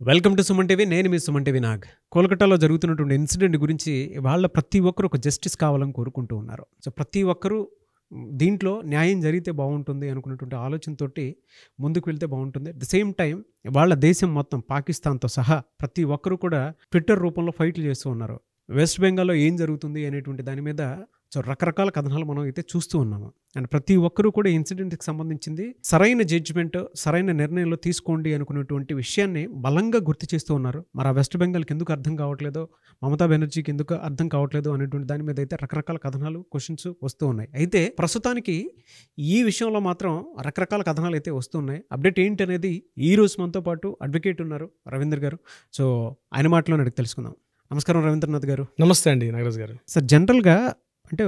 Welcome to Suman TV. నేను మీ Suman TV Nag. కోల్కతాలో జరుగుతున్నటువంటి ఇన్సిడెంట్ గురించి వాళ్ళ ప్రతి ఒక్కరు ఒక జస్టిస్ కావాలని కోరుకుంటూ ఉన్నారు. సో ప్రతి ఒక్కరూ దీంట్లో న్యాయం జరిగితే బాగుంటుంది అనుకున్నటువంటి ఆలోచనతోటి ముందుకు వెళ్తే బాగుంటుంది. అట్ ద సేమ్ టైం వాళ్ళ దేశం మొత్తం పాకిస్తాన్తో సహా ప్రతి ఒక్కరూ కూడా ట్విట్టర్ రూపంలో ఫైట్లు చేస్తూ ఉన్నారు. వెస్ట్ బెంగాల్లో ఏం జరుగుతుంది అనేటువంటి దాని మీద సో రకరకాల కథనాలు మనం అయితే చూస్తూ ఉన్నాము. అండ్ ప్రతి ఒక్కరూ కూడా ఇన్సిడెంట్కి సంబంధించింది సరైన జడ్జిమెంట్, సరైన నిర్ణయంలో తీసుకోండి అనుకున్నటువంటి విషయాన్ని బలంగా గుర్తు చేస్తూ ఉన్నారు. మరి ఆ వెస్ట్ బెంగాల్కి ఎందుకు అర్థం కావట్లేదో, మమతా బెనర్జీకి ఎందుకు అర్థం కావట్లేదు అనేటువంటి దాని మీద అయితే రకరకాల కథనాలు, క్వశ్చన్స్ వస్తూ ఉన్నాయి. అయితే ప్రస్తుతానికి ఈ విషయంలో మాత్రం రకరకాల కథనాలు అయితే వస్తూ ఉన్నాయి. అప్డేట్ ఏంటి అనేది ఈ రోజు మనతో పాటు అడ్వకేట్ ఉన్నారు, రవీంద్ర గారు. సో ఆయన మాటలో అడిగి తెలుసుకుందాం. నమస్కారం రవీంద్రనాథ్ గారు. నమస్తే అండి నాగరాజ్ గారు. సార్, జనరల్గా అంటే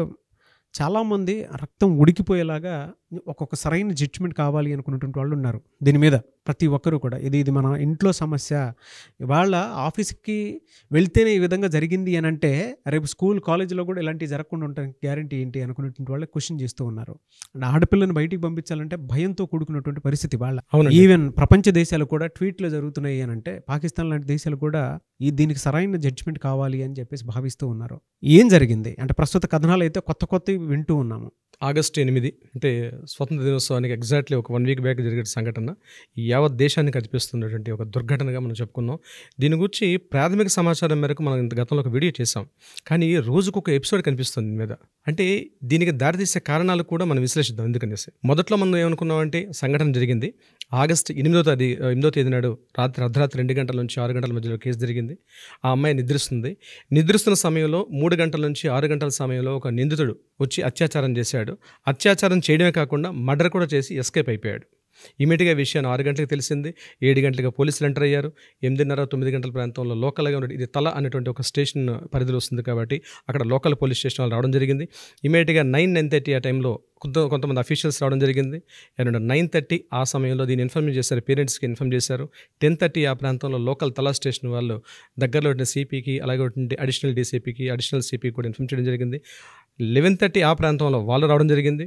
చాలామంది రక్తం ఉడికిపోయేలాగా ఒక్కొక్క సరైన జడ్జిమెంట్ కావాలి అనుకున్నటువంటి వాళ్ళు ఉన్నారు. దీని మీద ప్రతి ఒక్కరూ కూడా ఇది మన ఇంట్లో సమస్య, వాళ్ళ ఆఫీస్కి వెళ్తేనే ఈ విధంగా జరిగింది అని అంటే రేపు స్కూల్ కాలేజీలో కూడా ఇలాంటివి జరగకుండా ఉండడానికి గ్యారంటీ ఏంటి అనుకున్నటువంటి వాళ్ళే క్వశ్చన్ చేస్తూ ఉన్నారు. అండ్ ఆడపిల్లని బయటికి పంపించాలంటే భయంతో కూడుకున్నటువంటి పరిస్థితి వాళ్ళ. ఈవెన్ ప్రపంచ దేశాలు కూడా ట్వీట్లు జరుగుతున్నాయి అని అంటే పాకిస్తాన్ లాంటి దేశాలు కూడా దీనికి సరైన జడ్జిమెంట్ కావాలి అని చెప్పేసి భావిస్తూ ఉన్నారు. ఏం జరిగింది అంటే ప్రస్తుత కథనాలు అయితే కొత్త వింటూ ఉన్నాము. ఆగస్టు 8 అంటే స్వతంత్ర దినోత్సవానికి ఎగ్జాక్ట్లీ ఒక 1 వీక్ బ్యాక్ జరిగే సంఘటన యావత్ దేశాన్ని కనిపిస్తున్నటువంటి ఒక దుర్ఘటనగా మనం చెప్పుకున్నాం. దీని గురించి ప్రాథమిక సమాచారం మేరకు మనం గతంలో ఒక వీడియో చేసాం, కానీ రోజుకు ఒక ఎపిసోడ్ కనిపిస్తుంది దీని మీద. అంటే దీనికి దారితీసే కారణాలు కూడా మనం విశ్లేషిద్దాం. ఎందుకనేసి మొదట్లో మనం ఏమనుకున్నామంటే సంఘటన జరిగింది ఆగస్టు 8వ తేదీ నాడు అర్ధరాత్రి 2 గంటల నుంచి 6 గంటల మధ్యలో కేసు జరిగింది. ఆ అమ్మాయి నిద్రిస్తున్న సమయంలో 3 గంటల నుంచి 6 గంటల సమయంలో ఒక నిందితుడు వచ్చి అత్యాచారం చేశాడు. అత్యాచారం చేయడమే కాకుండా మర్డర్ కూడా చేసి ఎస్కేప్ అయిపోయాడు. ఇమీడియట్గా విషయాన్ని 6 గంటలకు తెలిసింది. 7 గంటలకు పోలీసులు ఎంటర్ అయ్యారు. 8:30, 9 గంటల ప్రాంతంలో లోకల్గా ఉన్న ఇది తల అనేటువంటి ఒక స్టేషన్ పరిధిలో వస్తుంది కాబట్టి అక్కడ లోకల్ పోలీస్ స్టేషన్ వాళ్ళు రావడం జరిగింది. ఇమీడియట్గా 9:30 ఆ టైంలో కొంతమంది అఫీషియల్స్ రావడం జరిగింది. అరౌండ్ 9:30 ఆ సమయంలో దీన్ని ఇన్ఫార్మ్ చేశారు, పేరెంట్స్కి ఇన్ఫార్మ్ చేశారు. 10:30 ఆ ప్రాంతంలో లోకల్ తలా స్టేషన్ వాళ్ళు దగ్గరలో ఉన్న సిపికి, అలాగే అడిషనల్ డీసీపీకి, అడిషనల్ సిపికి కూడా ఇన్ఫార్మ్ చేయడం జరిగింది. 11:30 ఆ ప్రాంతంలో వాళ్ళు రావడం జరిగింది.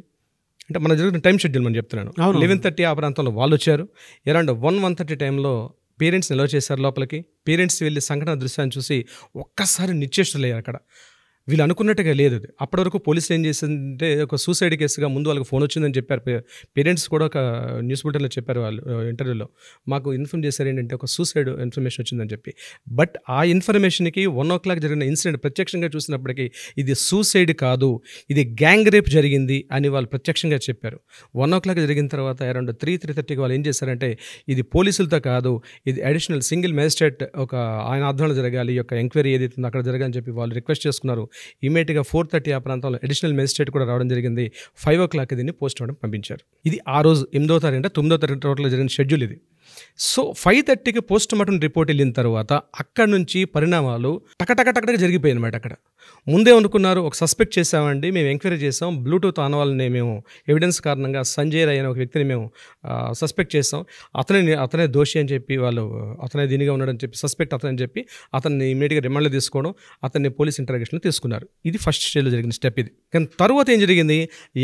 అంటే మన జరుగుతున్న టైం షెడ్యూల్ మనం చెప్తున్నాను. 11:30 ఆ ప్రాంతంలో వాళ్ళు వచ్చారు. అరౌండ్ 1:30 టైంలో పేరెంట్స్ని ఎలా చేశారు లోపలికి. పేరెంట్స్ వెళ్ళి సంఘటన దృశ్యాన్ని చూసి ఒక్కసారి నిశ్చేష్టులయ్యారు. అక్కడ వీళ్ళు అనుకున్నట్టుగా లేదు. అప్పటి వరకు పోలీసులు ఏం చేసిందంటే ఒక సూసైడ్ కేసుగా ముందు వాళ్ళకి ఫోన్ వచ్చిందని చెప్పారు. పేరెంట్స్ కూడా ఒక న్యూస్ బులెటిన్లో చెప్పారు, వాళ్ళు ఇంటర్వ్యూలో మాకు ఇన్ఫార్మ్ చేశారు ఏంటంటే ఒక సూసైడ్ ఇన్ఫర్మేషన్ వచ్చిందని చెప్పి. బట్ ఆ ఇన్ఫర్మేషన్కి 1 o'clock జరిగిన ఇన్సిడెంట్ ప్రత్యక్షంగా చూసినప్పటికీ ఇది సూసైడ్ కాదు, ఇది గ్యాంగ్ రేప్ జరిగింది అని వాళ్ళు ప్రత్యక్షంగా చెప్పారు. 1 o'clock జరిగిన తర్వాత అరౌండ్ 3:30కి వాళ్ళు ఏం చేశారంటే ఇది పోలీసులతో కాదు, ఇది అడిషనల్ సింగిల్ మేజిస్ట్రేట్ ఒక ఆయన ఆధ్వర్యంలో జరగాలి, ఈ యొక్క ఎంక్వైరీ ఏదైతే ఉందో అక్కడ జరగాలని చెప్పి వాళ్ళు రిక్వెస్ట్ చేసుకున్నారు. ఇమీడియట్గా 4:30 ఆ ప్రాంతంలో అడిషనల్ మేజిస్ట్రేట్ కూడా రావడం జరిగింది. 5 o'clock దీన్ని పోస్ట్ మార్టం పంపించారు. ఇది ఆ రోజు 8వ తారీఖు అంటే 9వ తారీఖు టోటల్గా జరిగిన షెడ్యూల్ ఇది. సో 5:30కి పోస్ట్ మార్టం రిపోర్ట్ వెళ్ళిన తర్వాత అక్కడ నుంచి పరిణామాలు టకటక జరిగిపోయాయి అనమాట. అక్కడ ముందే అనుకున్నారు, ఒక సస్పెక్ట్ చేసామండి, మేము ఎంక్వైరీ చేసాం, బ్లూటూత్ ఆనవాళ్ళని మేము ఎవిడెన్స్ కారణంగా సంజయ్ రాయ్ అనే ఒక వ్యక్తిని మేము సస్పెక్ట్ చేసాం, అతనే దోషి అని చెప్పి వాళ్ళు అతనే దీనిగా ఉన్నాడని చెప్పి సస్పెక్ట్ అతనని చెప్పి అతన్ని ఇమీడియట్గా రిమాండ్లో తీసుకోవడం, అతన్ని పోలీస్ ఇంటరాగేషన్లో తీసుకున్నారు. ఇది ఫస్ట్ స్టేజ్లో జరిగిన స్టెప్ ఇది. కానీ తర్వాత ఏం జరిగింది,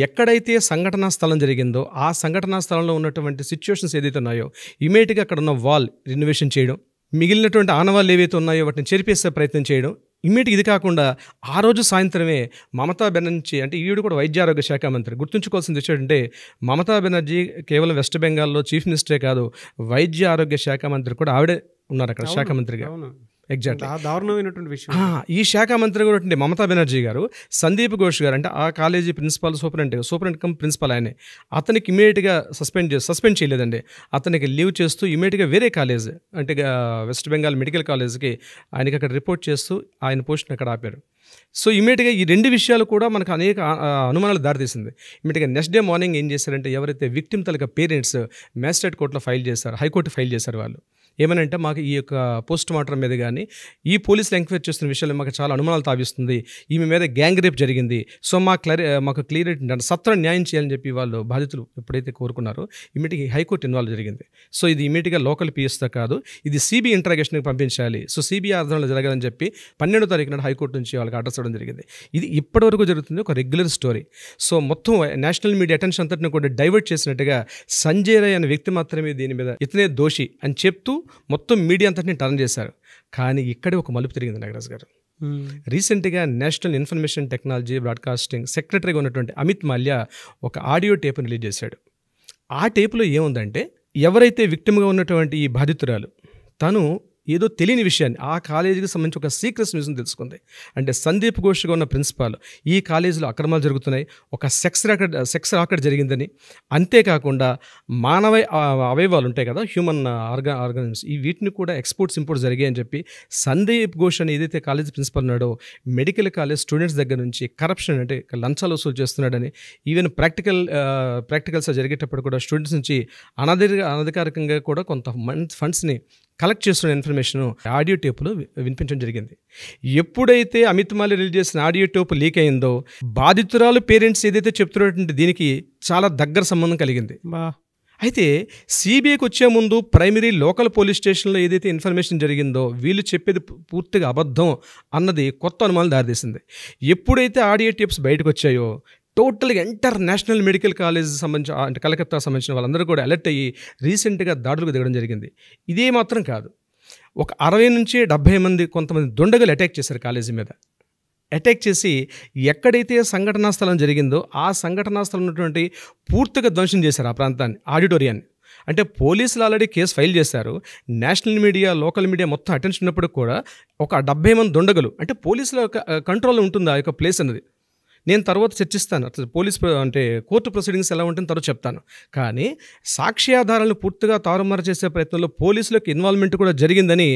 ఎక్కడైతే సంఘటనా స్థలం జరిగిందో ఆ సంఘటనా స్థలంలో ఉన్నటువంటి సిచ్యువేషన్స్ ఏదైతే ఉన్నాయో ఇమీడియట్గా అక్కడ ఉన్న వాల్ రినోవేషన్ చేయడం, మిగిలినటువంటి ఆనవాళ్ళు ఏవైతే ఉన్నాయో వాటిని చెరిపేసే ప్రయత్నం చేయడం. ఇమ్మీడియట్ ఇది కాకుండా ఆ రోజు సాయంత్రమే మమతా బెనర్జీ, అంటే ఈవిడ కూడా వైద్య ఆరోగ్య శాఖ మంత్రి, గుర్తుంచుకోవాల్సింది ఏంటంటే మమతా బెనర్జీ కేవలం వెస్ట్ బెంగాల్లో చీఫ్ మినిస్టరే కాదు, వైద్య ఆరోగ్య శాఖ మంత్రి కూడా ఆవిడే ఉన్నారు అక్కడ శాఖ మంత్రిగా. ఎగ్జాక్ట్లీ దారుణమైనటువంటి విషయం. ఈ శాఖ మంత్రి కూడా మమతా బెనర్జీ గారు, సందీప్ ఘోష్ గారు అంటే ఆ college principal superintendent cum principal ఆయనే, అతనికి ఇమీడియట్గా సస్పెండ్ చేయలేదండి. అతనికి లీవ్ చేస్తూ ఇమీడియట్గా వేరే కాలేజ్ అంటే వెస్ట్ బెంగాల్ మెడికల్ కాలేజ్కి ఆయనకి అక్కడ రిపోర్ట్ చేస్తూ ఆయన పోస్ట్ని అక్కడ ఆపారు. సో ఇమీడియట్గా ఈ 2 విషయాలు కూడా మనకు అనేక అనుమానాలు దారితీసింది. ఇమీడియట్గా నెక్స్ట్ డే మార్నింగ్ ఏం చేశారంటే ఎవరైతే విక్టిమ్ తలక పేరెంట్స్ మ్యాజిస్ట్రేట్ కోర్టులో ఫైల్ చేశారు, హైకోర్టు ఫైల్ చేశారు, వాళ్ళు ఏమనంటే మాకు ఈ యొక్క పోస్ట్ మార్టం మీద కానీ ఈ పోలీసులు ఎంక్వైరీ చేస్తున్న విషయాలు మాకు చాలా అనుమానాలు తావిస్తుంది, ఈమె మీద గ్యాంగ్ రేప్ జరిగింది, సో మాకు క్లియర్ సత్వర న్యాయం చేయాలని చెప్పి వాళ్ళు బాధితులు ఎప్పుడైతే కోరుకున్నారో ఇమీడియట్గా హైకోర్టు ఇన్వాల్వ్ జరిగింది. సో ఇది ఇమీడియట్గా లోకల్ పిఎస్తో కాదు, ఇది సిబిఐ ఇంటరాగేషన్కి పంపించాలి, సో సిబిఐ ఆధ్వర్యంలో జరగాలని చెప్పి 12వ తారీఖు నాడు హైకోర్టు నుంచి వాళ్ళకి ఆర్డర్స్ ఇవ్వడం జరిగింది. ఇది ఇప్పటివరకు జరుగుతుంది ఒక రెగ్యులర్ స్టోరీ. సో మొత్తం నేషనల్ మీడియా అటెన్షన్ అంతటిని కూడా డైవర్ట్ చేసినట్టుగా సంజయ్ రాయ్ అనే వ్యక్తి మాత్రమే దీని మీద ఇతనే దోషి అని చెప్తూ మొత్తం మీడియా అంతటిని టర్న్ చేశారు. కానీ ఇక్కడే ఒక మలుపు తిరిగింది నాగరాజ్ గారు. రీసెంట్గా నేషనల్ ఇన్ఫర్మేషన్ టెక్నాలజీ బ్రాడ్కాస్టింగ్ సెక్రటరీగా ఉన్నటువంటి అమిత్ మాల్యా ఒక ఆడియో టేప్ని రిలీజ్ చేశాడు. ఆ టేపులో ఏముందంటే, ఎవరైతే విక్టిమ్గా ఉన్నటువంటి ఈ బాధితురాలు తను ఏదో తెలియని విషయాన్ని ఆ కాలేజీకి సంబంధించి ఒక సీక్రెట్స్ న్యూస్ని తెలుసుకుంది. అంటే సందీప్ ఘోష్గా ఉన్న ప్రిన్సిపాల్ ఈ కాలేజీలో అక్రమాలు జరుగుతున్నాయి, ఒక సెక్స్ రాకెట్ జరిగిందని, అంతేకాకుండా మానవ అవయవాలు ఉంటాయి కదా, హ్యూమన్ ఆర్గానిజమ్స్, ఈ వీటిని కూడా ఇంపోర్ట్స్ జరిగాయని చెప్పి సందీప్ ఘోష్ అని ఏదైతే కాలేజీ ప్రిన్సిపల్ ఉన్నాడో మెడికల్ కాలేజ్ స్టూడెంట్స్ దగ్గర నుంచి కరప్షన్ అంటే లంచాలు వసూలు చేస్తున్నాడని, ఈవెన్ ప్రాక్టికల్స్ జరిగేటప్పుడు కూడా స్టూడెంట్స్ నుంచి అనధికారికంగా కూడా కొంత ఫండ్స్ని కలెక్ట్ చేస్తున్న ఇన్ఫర్మేషన్ ఆడియో టేపులో వినిపించడం జరిగింది. ఎప్పుడైతే అమిత్ మాల్యా రిలీజ్ చేసిన ఆడియో టేప్ లీక్ అయిందో బాధితురాలు పేరెంట్స్ ఏదైతే చెప్తున్నటువంటి దీనికి చాలా దగ్గర సంబంధం కలిగింది. అయితే సిబిఐకి వచ్చే ముందు ప్రైమరీ లోకల్ పోలీస్ స్టేషన్లో ఏదైతే ఇన్ఫర్మేషన్ జరిగిందో వీళ్ళు చెప్పేది పూర్తిగా అబద్ధం అన్నది కొత్త అనుమానాలు దారితీసింది. ఎప్పుడైతే ఆడియో టేప్స్ బయటకు వచ్చాయో టోటల్గా ఎంటర్ నేషనల్ మెడికల్ కాలేజ్ సంబంధించిన అంటే కలకత్తాకు సంబంధించిన వాళ్ళందరూ కూడా అలర్ట్ అయ్యి రీసెంట్గా దాడులకు దిగడం జరిగింది. ఇదే మాత్రం కాదు, ఒక 60 నుంచి 70 మంది కొంతమంది దుండగులు అటాక్ చేశారు కాలేజీ మీద. అటాక్ చేసి ఎక్కడైతే సంఘటనా స్థలం జరిగిందో ఆ సంఘటనా స్థలం ఉన్నటువంటి పూర్తిగా ధ్వంసం చేశారు ఆ ప్రాంతాన్ని, ఆడిటోరియాన్ని. అంటే పోలీసులు ఆల్రెడీ కేసు ఫైల్ చేశారు, నేషనల్ మీడియా లోకల్ మీడియా మొత్తం అటెన్షన్ ఉన్నప్పుడు కూడా ఒక 70 మంది దుండగులు, అంటే పోలీసుల కంట్రోల్లో ఉంటుంది ఆ యొక్క ప్లేస్ అనేది. నేను తర్వాత చర్చిస్తాను, అట్లా అంటే కోర్టు ప్రొసీడింగ్స్ ఎలా ఉంటుందో తర్వాత చెప్తాను. కానీ సాక్ష్యాధారాలను పూర్తిగా తారుమారు చేసే ప్రయత్నంలో పోలీసులకు ఇన్వాల్వ్మెంట్ కూడా జరిగిందని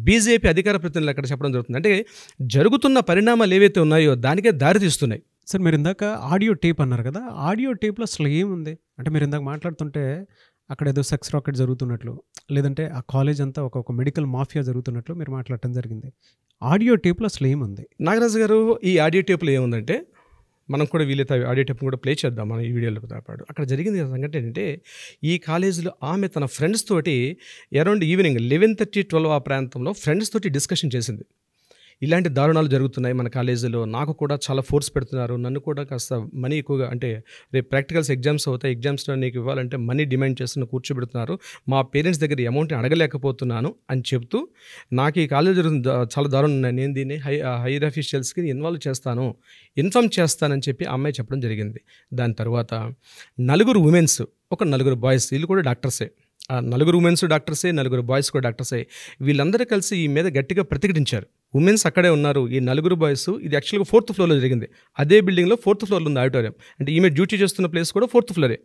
బీజేపీ అధికార ప్రతినిధులు అక్కడ చెప్పడం జరుగుతుంది. అంటే జరుగుతున్న పరిణామాలు ఏవైతే ఉన్నాయో దానికే దారి తీస్తున్నాయి. సార్, మీరు ఇందాక ఆడియో టేప్ అన్నారు కదా, ఆడియో టేప్లో అసలు ఏముంది అంటే, మీరు ఇందాక మాట్లాడుతుంటే అక్కడ ఏదో సెక్స్ రాకెట్ జరుగుతున్నట్లు, లేదంటే ఆ కాలేజ్ అంతా ఒక మెడికల్ మాఫియా జరుగుతున్నట్లు మీరు మాట్లాడటం జరిగింది. ఆడియో టేప్లో అసలు ఏముంది నాగరాజు గారు? ఈ ఆడియో టేప్లో ఏముందంటే, మనం కూడా వీలైతే ఆడియో టేప్ని కూడా ప్లే చేద్దాం మన ఈ వీడియోలో పాటు. అక్కడ జరిగింది సంగతి ఏంటంటే, ఈ కాలేజీలో ఆమె తన ఫ్రెండ్స్ తోటి అరౌండ్ ఈవినింగ్ 11:30-12 ఆ ప్రాంతంలో ఫ్రెండ్స్ తోటి డిస్కషన్ చేసింది. ఇలాంటి దారుణాలు జరుగుతున్నాయి మన కాలేజీలో, నాకు కూడా చాలా ఫోర్స్ పెడుతున్నారు, నన్ను కూడా కాస్త మనీ ఎక్కువగా, అంటే రేపు ప్రాక్టికల్స్ ఎగ్జామ్స్ అవుతాయి, ఎగ్జామ్స్లో నీకు ఇవ్వాలంటే మనీ డిమాండ్ చేస్తున్న కూర్చోబెడుతున్నారు, మా పేరెంట్స్ దగ్గర అమౌంట్ని అడగలేకపోతున్నాను అని చెప్తూ, నాకు ఈ కాలేజ్ చాలా దారుణం ఉన్నాయి, నేను దీన్ని హైయర్ అఫీషియల్స్కి ఇన్వాల్వ్ చేస్తాను, ఇన్ఫార్మ్ చేస్తానని చెప్పి ఆ అమ్మాయి చెప్పడం జరిగింది. దాని తర్వాత 4 ఉమెన్స్, ఒక 4 బాయ్స్, వీళ్ళు కూడా డాక్టర్సే, 4 ఉమెన్స్ డాక్టర్సే, 4 బాయ్స్ కూడా డాక్టర్సే, వీళ్ళందరూ కలిసి ఈ మీద గట్టిగా ప్రతిఘటించారు. ఉమెన్స్ అక్కడే ఉన్నారు, ఈ 4 బాయ్స్, ఇది యాక్చువల్గా 4th ఫ్లోర్లో జరిగింది, అదే బిల్డింగ్లో 4th ఫ్లోర్లో ఉంది ఆడిటోరియం, అంటే ఈమె డ్యూటీ చేస్తున్న ప్లేస్ కూడా 4th ఫ్లోరే.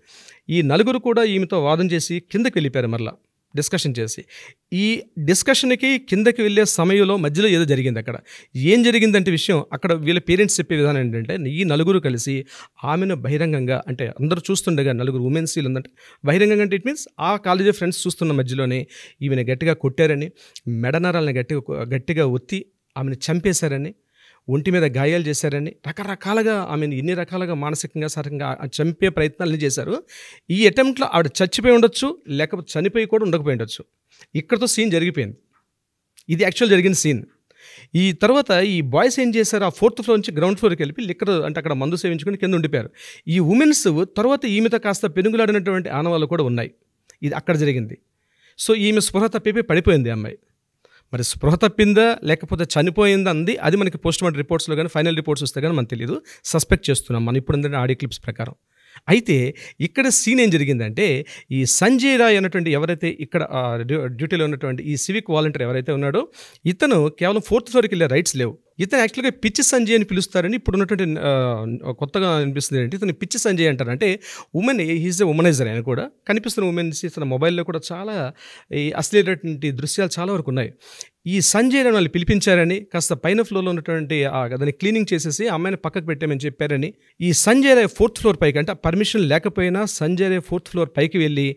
ఈ 4 కూడా ఈమెతో వాదన చేసి కిందకి వెళ్ళిపోయారు, మరలా డిస్కషన్ చేసి. ఈ డిస్కషన్కి కిందకి వెళ్ళే సమయంలో మధ్యలో ఏదో జరిగింది. అక్కడ ఏం జరిగిందంటే విషయం, అక్కడ వీళ్ళ పేరెంట్స్ చెప్పే విధానం ఏంటంటే, ఈ 4 కలిసి ఆమెను బహిరంగంగా, అంటే అందరూ చూస్తుండగా 4 ఉమెన్స్ ఉందంటే బహిరంగంగా, అంటే ఇట్ మీన్స్ ఆ కాలేజీ ఫ్రెండ్స్ చూస్తున్న మధ్యలోనే ఈమెను గట్టిగా కొట్టారని, మెడనరాలను గట్టిగా ఒత్తి ఆమెను చంపేశారని, ఒంటి మీద గాయాలు చేశారని, రకరకాలుగా ఆమెను ఎన్ని రకాలుగా మానసికంగా శారీరకంగా చంపే ప్రయత్నాలు చేశారు. ఈ అటెంప్ట్లో ఆవిడ చచ్చిపోయి ఉండొచ్చు, లేకపోతే చనిపోయి కూడా ఉండకపోయి ఉండొచ్చు. ఇక్కడతో సీన్ జరిగిపోయింది. ఇది యాక్చువల్ జరిగిన సీన్. ఈ తర్వాత ఈ బాయ్స్ ఏం చేశారు, ఆ 4th ఫ్లోర్ నుంచి గ్రౌండ్ ఫ్లోర్కి వెళ్ళి లిక్కర్, అంటే అక్కడ మందు సేవించుకుని కింద ఉండిపోయారు. ఈ ఉమెన్స్ తర్వాత ఈమెతో కాస్త పెనుగులాడినటువంటి ఆనవాళ్ళు కూడా ఉన్నాయి. ఇది అక్కడ జరిగింది. సో ఈమె స్పృహ తప్పి పడిపోయింది అమ్మాయి. మరి స్పృహ తప్పిందా లేకపోతే చనిపోయిందా అంది, అది మనకి పోస్ట్మార్టం రిపోర్ట్స్లో కానీ ఫైనల్ రిపోర్ట్స్ వస్తే కానీ మనకు తెలియదు, సస్పెక్ట్ చేస్తున్నాం మనం ఇప్పుడు ఏంటంటే ఆడియో క్లిప్స్ ప్రకారం. అయితే ఇక్కడ సీన్ ఏం జరిగిందంటే, ఈ సంజయ్ రాయ్ అన్నటువంటి ఎవరైతే ఇక్కడ డ్యూటీలో ఉన్నటువంటి ఈ సివిక్ వాలంటీర్ ఎవరైతే ఉన్నాడో, ఇతను కేవలం 4th ఫ్లోర్కి వెళ్ళే రైట్స్ లేవు. ఇతను యాక్చువల్గా పిచ్చి సంజయ్ అని పిలుస్తారని ఇప్పుడు ఉన్నటువంటి కొత్తగా అనిపిస్తుంది ఏంటి, ఇతను పిచ్చి సంజయ్ అంటారు. అంటే ఉమెన్, హీజ్ ఎ ఉమనైజర్. ఆయన కూడా కనిపిస్తున్న ఉమెన్స్ తన మొబైల్లో కూడా చాలా ఈ అశ్లీలటువంటి దృశ్యాలు చాలా వరకు ఉన్నాయి. ఈ సంజయ్ రాయ్ వాళ్ళు పిలిపించారని, కాస్త పైన ఫ్లోర్లో ఉన్నటువంటి దాన్ని క్లీనింగ్ చేసేసి అమ్మాయిని పక్కకు పెట్టామని చెప్పారని, ఈ సంజయ్ రాయ్ 4th ఫ్లోర్ పైకి, అంటే పర్మిషన్ లేకపోయినా సంజయ్ రాయ్ 4th ఫ్లోర్ పైకి వెళ్ళి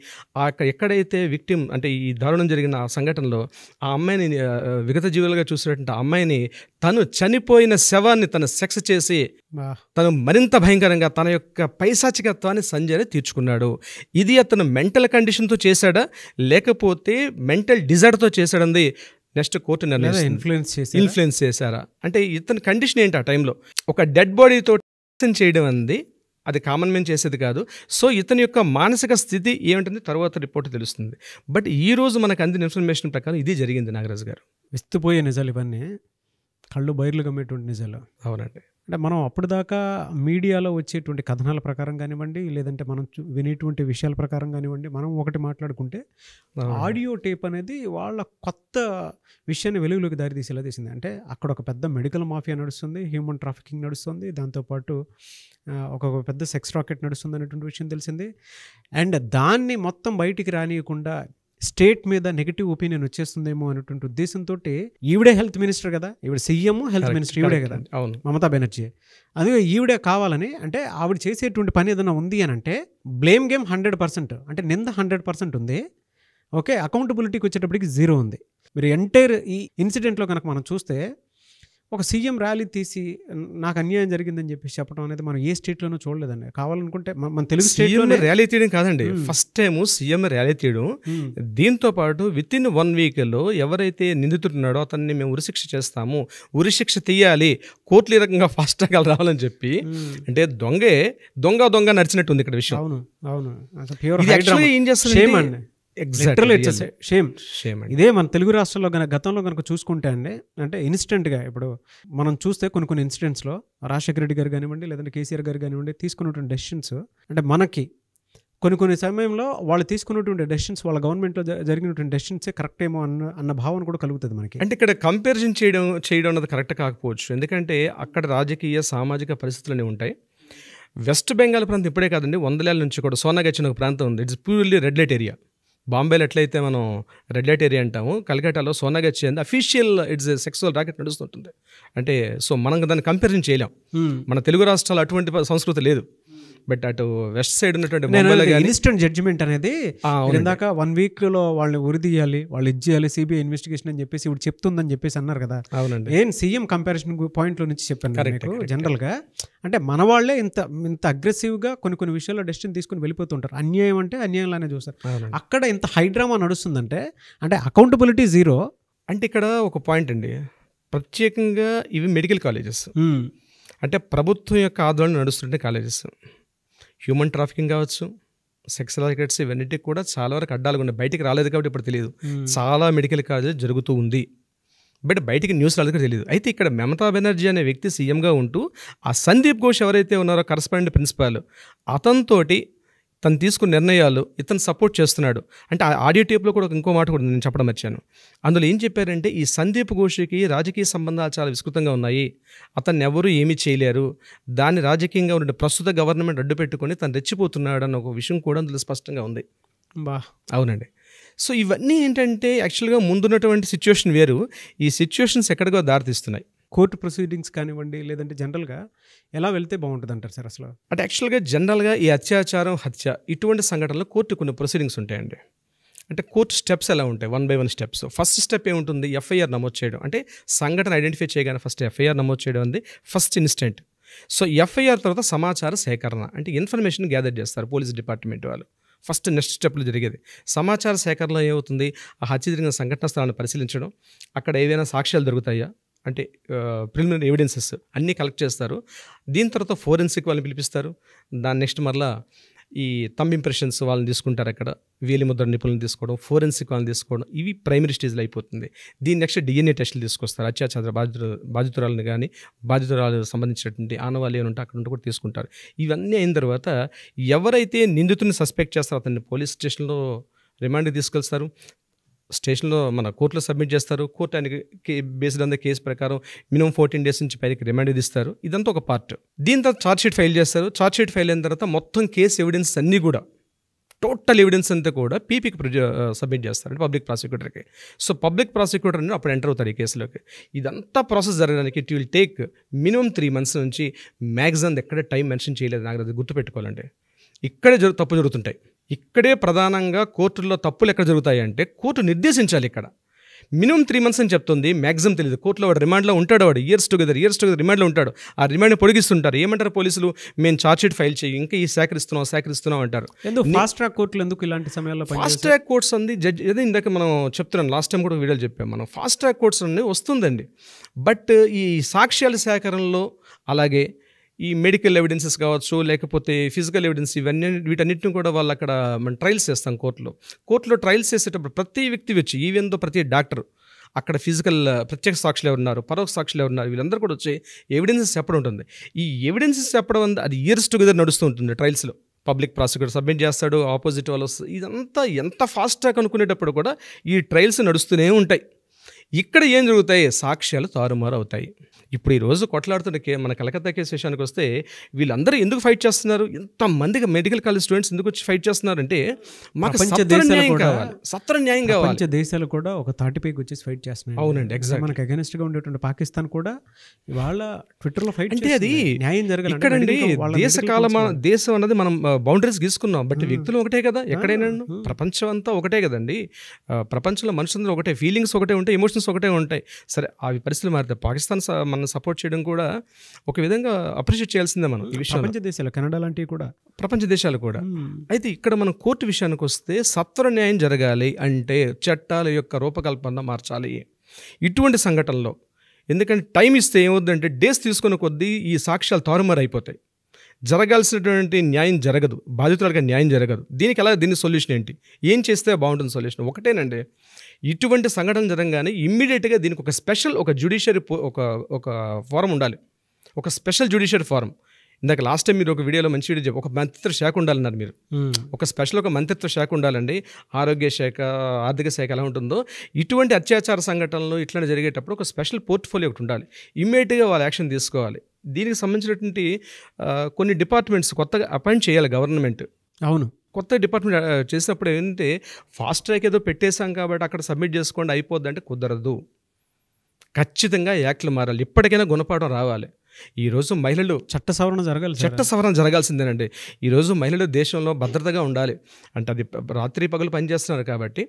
ఎక్కడైతే విక్టిమ్, అంటే ఈ దారుణం జరిగిన ఆ సంఘటనలో ఆ అమ్మాయిని విగత జీవులుగా చూసినటువంటి ఆ అమ్మాయిని, తను చనిపోయిన శవాన్ని తను సెక్స్ చేసి తను మరింత భయంకరంగా తన యొక్క పైశాచికత్వాన్ని సంజయ్ రాయ్ తీర్చుకున్నాడు. ఇది అతను మెంటల్ కండిషన్తో చేశాడా లేకపోతే మెంటల్ డిజార్డర్తో చేశాడంది నెక్స్ట్ కోర్టు నిర్ణయం. ఇన్ఫ్లుయెన్స్ చేశారా అంటే ఇతని కండిషన్ ఏంటి, ఆ టైంలో ఒక డెడ్ బాడీతో చేయడం అంది అది కామన్ మ్యాన్ చేసేది కాదు. సో ఇతని యొక్క మానసిక స్థితి ఏమిటంది తర్వాత రిపోర్ట్ తెలుస్తుంది. బట్ ఈ రోజు మనకు అందిన ఇన్ఫర్మేషన్ ప్రకారం ఇది జరిగింది నాగరాజు గారు. విస్తుపోయే నిజాలు ఇవన్నీ, కళ్ళు బయర్లు కమ్మేటువంటి నిజాలు. అవునండి. అంటే మనం అప్పుడు దాకా మీడియాలో వచ్చేటువంటి కథనాల ప్రకారం కానివ్వండి, లేదంటే మనం వినేటువంటి విషయాల ప్రకారం కానివ్వండి, మనం ఒకటి మాట్లాడుకుంటే ఆడియో టేప్ అనేది వాళ్ళ కొత్త విషయాన్ని వెలుగులోకి దారితీసేలా తీసింది. అంటే అక్కడ ఒక పెద్ద మెడికల్ మాఫియా నడుస్తుంది, హ్యూమన్ ట్రాఫికింగ్ నడుస్తుంది, దాంతోపాటు ఒక పెద్ద సెక్స్ రాకెట్ నడుస్తుంది అనేటువంటి విషయం తెలిసింది. అండ్ దాన్ని మొత్తం బయటికి రానియకుండా స్టేట్ మీద నెగిటివ్ ఒపీనియన్ వచ్చేస్తుందేమో అనేటువంటి ఉద్దేశంతో ఈవిడే హెల్త్ మినిస్టర్ కదా, ఈవిడ సీఎం హెల్త్ మినిస్టర్ ఈవిడే కదా, మమతా బెనర్జీ. అదే ఈవిడే కావాలని, అంటే ఆవిడ చేసేటువంటి పని ఏదైనా ఉంది అని అంటే బ్లేమ్ గేమ్ 100%, అంటే నింద 100% ఉంది. ఓకే, అకౌంటబిలిటీకి వచ్చేటప్పటికి 0 ఉంది. మీరు ఎంటైర్ ఈ ఇన్సిడెంట్లో కనుక మనం చూస్తే ఒక సీఎం ర్యాలీ తీసి నాకు అన్యాయం జరిగిందని చెప్పి చెప్పడం అనేది మనం ఏ స్టేట్లోనూ చూడలేదండి. కావాలనుకుంటే మన తెలుగు స్టేట్లో ర్యాలీ తీయడం కాదండి, ఫస్ట్ టైం సీఎం ర్యాలీ తీయడం. దీంతో పాటు విత్ ఇన్ 1 వీక్లో ఎవరైతే నిందితున్నాడో అతన్ని మేము ఉరిశిక్ష చేస్తాము, ఉరిశిక్ష తీయాలి, కోర్టులు ఈ రకంగా ఫాస్ట్ ట్రాక్ రావాలని చెప్పి, అంటే దొంగ నడిచినట్టు ఉంది ఇక్కడ విషయం. అవును అవును, ఏం చేస్తారు ఇదే మన తెలుగు రాష్ట్రాల్లో గతంలో కనుక చూసుకుంటే అండి, అంటే ఇన్స్టెంట్గా ఇప్పుడు మనం చూస్తే కొన్ని ఇన్సిడెంట్స్లో రాజశేఖర రెడ్డి గారు కానివ్వండి, లేదంటే కేసీఆర్ గారు కానివ్వండి, తీసుకున్నటువంటి డెసిషన్స్, అంటే మనకి కొన్ని సమయంలో వాళ్ళు తీసుకున్నటువంటి డెసిషన్స్, వాళ్ళ గవర్నమెంట్లో జరిగినటువంటి డెసిషన్సే కరెక్ట్ ఏమో అన్న భావన కూడా కలుగుతుంది మనకి. అంటే ఇక్కడ కంపారిజన్ చేయడం అన్నది కరెక్ట్ కాకపోవచ్చు, ఎందుకంటే అక్కడ రాజకీయ సామాజిక పరిస్థితులు ఉంటాయి. వెస్ట్ బెంగాల్ ప్రాంతం ఇప్పుడే కాదండి, 100 ఏళ్ళ నుంచి కూడా సోనాగచ్ అనే ఒక ప్రాంతం ఉంది. It's purely red light area. బాంబేలో ఎట్లయితే మనం రెడ్ లైట్ ఏరియా అంటాము, కలకట్టాలో సోనాగచ్ అంది అఫీషియల్ ఇట్స్ సెక్సువల్ రాకెట్ నడుస్తుంటుంది. అంటే సో మనం దాన్ని కంపారిజన్ చేయలేం. మన తెలుగు రాష్ట్రాలు అటువంటి సంస్కృతి లేదు. బట్ అటు వెస్ట్ సైడ్ ఉన్నటువంటి ఇన్స్టెంట్ జడ్జిమెంట్ అనేది ఇందాక 1 వీక్లో వాళ్ళని ఉరిదీయాలి, వాళ్ళు ఇచ్చేయాలి, సిబిఐ ఇన్వెస్టిగేషన్ అని చెప్పేసి ఇప్పుడు చెప్తుందని చెప్పేసి అన్నారు కదా. అవునండి, ఏం సీఎం కంపారిజన్ పాయింట్లో నుంచి చెప్పాను జనరల్గా. అంటే మన వాళ్ళే ఇంత అగ్రెసివ్గా కొన్ని విషయాల్లో డెసిషన్ తీసుకుని వెళ్ళిపోతుంటారు. అన్యాయం అంటే అన్యాయంలానే చూస్తారు. అక్కడ ఇంత హైడ్రామా నడుస్తుందంటే అంటే అకౌంటబిలిటీ 0. అంటే ఇక్కడ ఒక పాయింట్ అండి, ప్రత్యేకంగా ఇవి మెడికల్ కాలేజెస్, అంటే ప్రభుత్వం యొక్క ఆధ్వర్యంలో నడుస్తుంటే కాలేజెస్. హ్యూమన్ ట్రాఫికింగ్ కావచ్చు, సెక్స్ రాకెట్స్, ఇవన్నిటికి కూడా చాలా వరకు అడ్డాలుగా ఉన్నాయి. బయటికి రాలేదు కాబట్టి ఇప్పుడు తెలియదు. చాలా మెడికల్ కాలేజెస్ జరుగుతూ ఉంది, బట్ బయటికి న్యూస్ రాలేదు తెలియదు. అయితే ఇక్కడ మమతా బెనర్జీ అనే వ్యక్తి సీఎంగా ఉంటూ ఆ సందీప్ ఘోష్ ఎవరైతే ఉన్నారో కరస్పాండెంట్ ప్రిన్సిపాల్, అతనితోటి తను తీసుకున్న నిర్ణయాలు ఇతను సపోర్ట్ చేస్తున్నాడు. అంటే ఆ ఆడియో టేప్లో కూడా ఇంకో మాట కూడా నేను చెప్పడం మర్చాను. అందులో ఏం చెప్పారంటే ఈ సందీప్ ఘోష్కి రాజకీయ సంబంధాలు చాలా విస్తృతంగా ఉన్నాయి, అతన్ని ఎవరు ఏమీ చేయలేరు, దాన్ని రాజకీయంగా ఉన్న ప్రస్తుత గవర్నమెంట్ అడ్డు పెట్టుకొని తను రెచ్చిపోతున్నాడు అన్న ఒక విషయం కూడా అందులో స్పష్టంగా ఉంది. అవునండి. సో ఇవన్నీ ఏంటంటే యాక్చువల్గా ముందున్నటువంటి సిచ్యువేషన్ వేరు, ఈ సిచ్యువేషన్స్ ఎక్కడికో దారితీస్తున్నాయి. కోర్టు ప్రొసీడింగ్స్ కానివ్వండి, లేదంటే జనరల్గా ఎలా వెళ్తే బాగుంటుంది అంటారు సార్ అసలు? అంటే యాక్చువల్గా జనరల్గా ఈ అత్యాచారం, హత్య ఇటువంటి సంఘటనలో కోర్టు కొన్ని ప్రొసీడింగ్స్ ఉంటాయండి. అంటే కోర్టు స్టెప్స్ ఎలా ఉంటాయి, 1 by 1 స్టెప్స్. ఫస్ట్ స్టెప్ ఏముంటుంది, ఎఫ్ఐఆర్ నమోదు చేయడం. అంటే సంఘటన ఐడెంటిఫై చేయగానే ఫస్ట్ ఎఫ్ఐఆర్ నమోదు చేయడం ఉంది ఫస్ట్ ఇన్స్టెంట్. సో ఎఫ్ఐఆర్ తర్వాత సమాచార సేకరణ, అంటే ఇన్ఫర్మేషన్ గ్యాదర్ చేస్తారు పోలీస్ డిపార్ట్మెంట్ వాళ్ళు. ఫస్ట్ నెక్స్ట్ స్టెప్లో జరిగేది సమాచార సేకరణలో ఏమవుతుంది, ఆ హత్య జరిగిన సంఘటన స్థలాన్ని పరిశీలించడం, అక్కడ ఏవైనా సాక్ష్యాలు దొరుకుతాయా, అంటే ప్రిలిమినరీ ఎవిడెన్సెస్ అన్నీ కలెక్ట్ చేస్తారు. దీని తర్వాత ఫోరెన్సిక్ వాళ్ళని పిలిపిస్తారు. దాని నెక్స్ట్ మరలా ఈ థంబ్ ఇంప్రెషన్స్ వాళ్ళని తీసుకుంటారు, అక్కడ వేలిముద్ర నిపుణులను తీసుకోవడం, ఫోరెన్సిక్ వాళ్ళని తీసుకోవడం, ఇవి ప్రైమరీ స్టేజ్లో అయిపోతుంది. దీని నెక్స్ట్ డిఎన్ఏ టెస్టులు తీసుకొస్తారు, అత్యాచార బాధితురాలను కానీ బాధితురాలు సంబంధించినటువంటి ఆనవాళ్ళు ఏమైనా ఉంటే అక్కడ ఉంటే కూడా తీసుకుంటారు. ఇవన్నీ అయిన తర్వాత ఎవరైతే నిందితుడిని సస్పెక్ట్ చేస్తారో అతన్ని పోలీస్ స్టేషన్లో రిమాండ్కి తీసుకెళ్తారు, స్టేషన్లో మన కోర్టులో సబ్మిట్ చేస్తారు. కోర్టు ఆయనకి బేస్డ్ ఆన్ ద కేసు ప్రకారం మినిమం 14 days నుంచి పైకి రిమాండ్ ఇస్తారు. ఇదంతా ఒక పార్ట్. దీని తర్వాత ఛార్జ్షీట్ ఫైల్ చేస్తారు. ఛార్జ్షీట్ ఫైల్ అయిన తర్వాత మొత్తం కేసు ఎవిడెన్స్ అన్నీ కూడా టోటల్ ఎవిడెన్స్ అంతా కూడా పీపీకి సబ్మిట్ చేస్తారు, అంటే పబ్లిక్ ప్రాసిక్యూటర్కి. సో పబ్లిక్ ప్రాసిక్యూటర్ అని అప్పుడు ఎంటర్ అవుతారు ఈ కేసులోకి. ఇదంతా ప్రాసెస్ జరగడానికి it will take minimum 3 months నుంచి మ్యాక్సిమం ఎక్కడ టైం మెన్షన్ చేయలేదు. నాకు అది గుర్తుపెట్టుకోవాలంటే ఇక్కడే తప్పు జరుగుతుంటాయి. ఇక్కడే ప్రధానంగా కోర్టుల్లో తప్పులు ఎక్కడ జరుగుతాయి అంటే కోర్టు నిర్దేశించాలి. ఇక్కడ మినిమం 3 months అని చెప్తుంది, మ్యాక్సిమం తెలియదు. కోర్టులో వాడు రిమాండ్లో ఉంటాడు, వాడు ఇయర్స్ టుగెదర్ రిమాండ్లో ఉంటాడు. ఆ రిమాండ్ పొడిగిస్తుంటారు. ఏమంటారు పోలీసులు, మేము ఛార్జ్షీట్ ఫైల్ చేయి, ఇంకా ఈ సేకరిస్తున్నాం అంటారు. ఫాస్ట్ ట్రాక్ కోర్టులు ఎందుకు ఇలాంటి సమయాల్లో? ఫాస్ట్ ట్రాక్ కోర్ట్స్ అంది జడ్జి ఏదో ఇందాక మనం చెప్తున్నాం, లాస్ట్ టైం కూడా వీడియోలు చెప్పాం మనం. ఫాస్ట్ ట్రాక్ కోర్ట్స్ అన్నీ వస్తుందండి, బట్ ఈ సాక్ష్యాల సేకరణలో అలాగే ఈ మెడికల్ ఎవిడెన్సెస్ కావచ్చు, లేకపోతే ఫిజికల్ ఎవిడెన్స్, వీటన్నిటిని కూడా వాళ్ళు అక్కడ మనం ట్రయల్స్ చేస్తాం కోర్టులో ట్రయల్స్ చేసేటప్పుడు ప్రతి వ్యక్తి వచ్చి, ఈవెన్ దో ప్రతి డాక్టర్ అక్కడ ఫిజికల్ ప్రత్యక్ష సాక్షులు ఎవరున్నారు, పరోక్ష సాక్షులు ఎవరున్నారు, వీళ్ళందరూ కూడా వచ్చి ఎవిడెన్సెస్ చెప్పడం ఉంటుంది. ఈ ఎవిడెన్సెస్ చెప్పడం అది ఇయర్స్ టుగెదర్ నడుస్తూ ఉంటుంది ట్రయల్స్లో. పబ్లిక్ ప్రాసిక్యూటర్ సబ్మిట్ చేస్తాడు, ఆపోజిట్ వాళ్ళు వస్తుంది. ఇదంతా ఎంత ఫాస్ట్గా అనుకునేటప్పుడు కూడా ఈ ట్రయల్స్ నడుస్తూనే ఉంటాయి. ఇక్కడ ఏం జరుగుతాయి, సాక్ష్యాలు తారుమారు అవుతాయి. ఇప్పుడు ఈరోజు కొట్లాడుతున్న మన కలకత్తా కేసు విషయానికి వస్తే వీళ్ళందరూ ఎందుకు ఫైట్ చేస్తున్నారు, ఎంతమందికి మెడికల్ కాలేజ్ స్టూడెంట్స్ ఎందుకు వచ్చి ఫైట్ చేస్తున్నారంటే మాకు సత్వర న్యాయం కావాలి. ప్రపంచ దేశాలు కూడా ఒక తాటిపైకి వచ్చేసి ఫైట్ చేస్తున్నాయి. అవునండి, ఎగ్జాక్ట్. మనకు అగైనెస్ట్ గా ఉండేటువంటి పాకిస్తాన్ కూడా ఇవాళ ట్విట్టర్ లో ఫైట్ అంటే అది న్యాయం జరగాలి. ఇక్కడండి దేశం అన్నది మనం బౌండరీస్ గీసుకున్నాం, బట్ వ్యక్తులు ఒకటే కదా, ఎక్కడైనా ప్రపంచం అంతా ఒకటే కదండి. ప్రపంచంలో మనుషులందరూ ఒకటే, ఫీలింగ్స్ ఒకటే ఉంటాయి, ఎమోషన్స్ ఒకటే ఉంటాయి. సరే, అవి పరిస్థితులు మారితే పాకిస్తాన్ మనం సపోర్ట్ చేయడం కూడా ఒక విధంగా అప్రిషియేట్ చేయాల్సిందే మనం. ఈ విషయం ప్రపంచ దేశాలు, కెనడా లాంటివి కూడా, ప్రపంచ దేశాలు కూడా. అయితే ఇక్కడ మనం కోర్టు విషయానికి వస్తే సత్వర న్యాయం జరగాలి అంటే చట్టాల యొక్క రూపకల్పన మార్చాలి ఇటువంటి సంఘటనలో. ఎందుకంటే టైం ఇస్తే ఏమవుతుందంటే డేస్ తీసుకున్న కొద్దీ ఈ సాక్ష్యాలు తారుమారు అయిపోతాయి, జరగాల్సినటువంటి న్యాయం జరగదు, బాధితులుగా న్యాయం జరగదు. దీని సొల్యూషన్ ఏంటి, ఏం చేస్తే బాగుంటుంది సొల్యూషన్? ఒకటేనండి, ఇటువంటి సంఘటన జరగగానే ఇమ్మీడియట్గా దీనికి ఒక స్పెషల్ జ్యుడిషియరీ ఒక ఫోరం ఉండాలి, ఒక స్పెషల్ జ్యుడిషియరీ ఫోరం. ఇందాక లాస్ట్ టైం మీరు ఒక వీడియోలో మంచి వీడియో ఒక మంత్రిత్వ శాఖ ఉండాలన్నారు మీరు. ఒక మంత్రిత్వ శాఖ ఉండాలండి, ఆరోగ్య శాఖ, ఆర్థిక శాఖ ఎలా ఉంటుందో ఇటువంటి అత్యాచార సంఘటనలు ఇట్లాంటి జరిగేటప్పుడు ఒక స్పెషల్ పోర్ట్ఫోలియో ఒకటి ఉండాలి. ఇమ్మీడియట్గా వాళ్ళు యాక్షన్ తీసుకోవాలి. దీనికి సంబంధించినటువంటి కొన్ని డిపార్ట్మెంట్స్ కొత్తగా అపాయింట్ చేయాలి గవర్నమెంట్. అవును, కొత్త డిపార్ట్మెంట్ చేసినప్పుడు ఏంటంటే ఫాస్ట్ ట్రాక్ ఏదో పెట్టేశాం కాబట్టి అక్కడ సబ్మిట్ చేసుకోండి అయిపోద్ది అంటే కుదరదు. ఖచ్చితంగా యాక్ట్లు మారాలి, ఇప్పటికైనా గుణపాఠం రావాలి. ఈరోజు మహిళలు చట్ట సవరణ జరగాల్సిందేనండి. ఈరోజు మహిళలు దేశంలో భద్రతగా ఉండాలి అంటే అది రాత్రి పగలు పనిచేస్తున్నారు కాబట్టి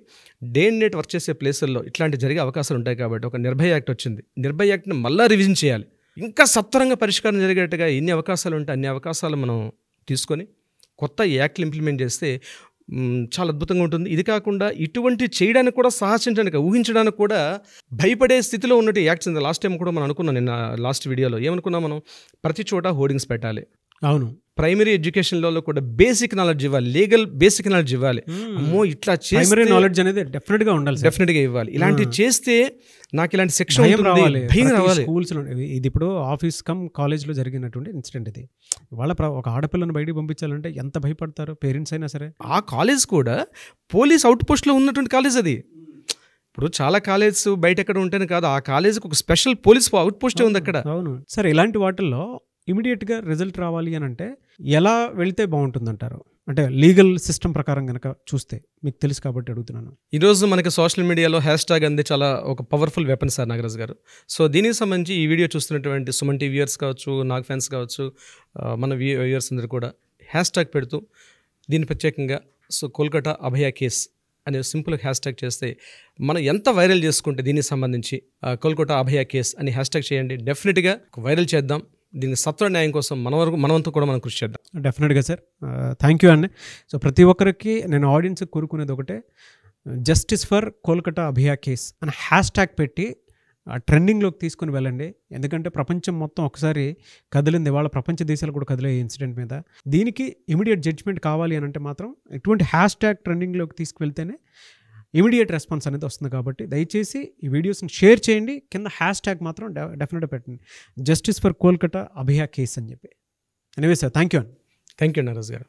డే అండ్ నైట్ వర్క్ చేసే ప్లేసుల్లో ఇట్లాంటి జరిగే అవకాశాలు ఉంటాయి. కాబట్టి ఒక నిర్భయ యాక్ట్ వచ్చింది, నిర్భయ యాక్ట్ని మళ్ళీ రివిజన్ చేయాలి. ఇంకా సత్వరంగా పరిష్కారం జరిగేట్టుగా ఎన్ని అవకాశాలు ఉంటే అన్ని అవకాశాలు మనం తీసుకొని కొత్త యాక్ట్లు ఇంప్లిమెంట్ చేస్తే చాలా అద్భుతంగా ఉంటుంది. ఇది కాకుండా ఇటువంటి చేయడానికి కూడా, సాహసించడానికి, ఊహించడానికి కూడా భయపడే స్థితిలో ఉన్నట్టు యాక్ట్స్. లాస్ట్ టైం కూడా మనం అనుకున్నాం, నిన్న లాస్ట్ వీడియోలో ఏమనుకున్నాం మనం, ప్రతి చోట హోర్డింగ్స్ పెట్టాలి. అవును, ప్రైమరీ ఎడ్యుకేషన్లో కూడా బేసిక్ నాలెడ్జ్ ఇవ్వాలి, లీగల్ బేసిక్ నాలెడ్జ్ ఇవ్వాలి. అమ్మో ఇట్లా ప్రైమరీ నాలెడ్జ్ అనేది డెఫినెట్గా ఉండాలి, డెఫినెట్గా ఇవ్వాలి. ఇలాంటివి చేస్తే నాకు ఇలాంటి శిక్ష రావాలి, భయం రావాలి. స్కూల్స్లో ఇది ఇప్పుడు ఆఫీస్ కమ్ కాలేజ్లో జరిగినటువంటి ఇన్సిడెంట్. ఇది వాళ్ళ ఒక ఆడపిల్లని బయటికి పంపించాలంటే ఎంత భయపడతారు పేరెంట్స్ అయినా సరే. ఆ కాలేజ్ కూడా పోలీస్ అవుట్ పోస్ట్లో ఉన్నటువంటి కాలేజ్ అది. ఇప్పుడు చాలా కాలేజ్ బయట ఎక్కడ ఉంటేనే కాదు, ఆ కాలేజ్కి ఒక స్పెషల్ పోలీస్ అవుట్ పోస్టే ఉంది అక్కడ. అవును సరే, ఇలాంటి వాటిల్లో ఇమీడియట్గా రిజల్ట్ రావాలి అని అంటే ఎలా వెళ్తే బాగుంటుందంటారు? అంటే లీగల్ సిస్టమ్ ప్రకారం కనుక చూస్తే, మీకు తెలుసు కాబట్టి అడుగుతున్నాను. ఈరోజు మనకి సోషల్ మీడియాలో హ్యాష్ట్యాగ్ అంది చాలా ఒక పవర్ఫుల్ వెపన్ సార్ నాగరాజ్ గారు. సో దీనికి సంబంధించి ఈ వీడియో చూస్తున్నటువంటి సుమన్ టీవీ వ్యూయర్స్ కావచ్చు, నాగ్ ఫ్యాన్స్ కావచ్చు, మన వ్యూయర్స్ అందరూ కూడా హ్యాష్ట్యాగ్ పెడుతూ దీన్ని ప్రత్యేకంగా కోల్కతా అభయ కేస్ అనే సింపుల్ హ్యాష్ట్యాగ్ చేస్తే మనం ఎంత వైరల్ చేసుకుంటే దీనికి సంబంధించి కోల్కతా అభయ కేస్ అని హ్యాష్ట్యాగ్ చేయండి. డెఫినెట్గా వైరల్ చేద్దాం. దీనికి సత్వర న్యాయం కోసం మనవంతా కూడా మనం కృషి చేద్దాం. డెఫినెట్గా సార్, థ్యాంక్ యూ అండి. సో ప్రతి ఒక్కరికి నేను ఆడియన్స్కి కోరుకునేది ఒకటే, justice for Kolkata Abhaya case అని హ్యాష్ట్యాగ్ పెట్టి ట్రెండింగ్లోకి తీసుకుని వెళ్ళండి. ఎందుకంటే ప్రపంచం మొత్తం ఒకసారి కదిలింది, వాళ్ళ ప్రపంచ దేశాలు కూడా కదిలే ఇన్సిడెంట్ మీద. దీనికి ఇమీడియట్ జడ్జ్మెంట్ కావాలి అని అంటే మాత్రం ఇటువంటి హ్యాష్ట్యాగ్ ట్రెండింగ్లోకి తీసుకువెళ్తేనే ఇమీడియట్ రెస్పాన్స్ అనేది వస్తుంది. కాబట్టి దయచేసి ఈ వీడియోస్ని షేర్ చేయండి, కింద హ్యాష్ట్యాగ్ మాత్రం డెఫినెట్గా పెట్టండి, justice for Kolkata Abhaya case అని చెప్పి. Anyway sir, thank you Nagaraj గారు.